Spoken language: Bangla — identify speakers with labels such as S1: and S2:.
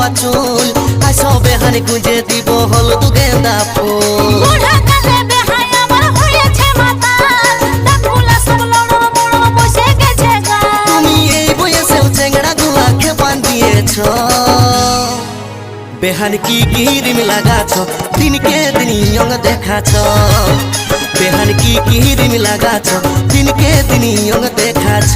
S1: লম্বা চুল আসো বেহানি গুঁজে দিব হলুদ গেন্দা ফুল
S2: বুড়া কালে বেহাই আমার হয়েছে মাতাল দাঁতগুলা সব লড়ো বড়ো বসে গেছে গাল
S1: তুমি এই বয়সেও চেংড়া গুলাকে বান্ধিয়েছ বেহানি কি ক্রিম লাগাছ দিনকে দিন ইয়ং দেখাছ বেহানি কি ক্রিম লাগাছ দিনকে দিন ইয়ং দেখাছ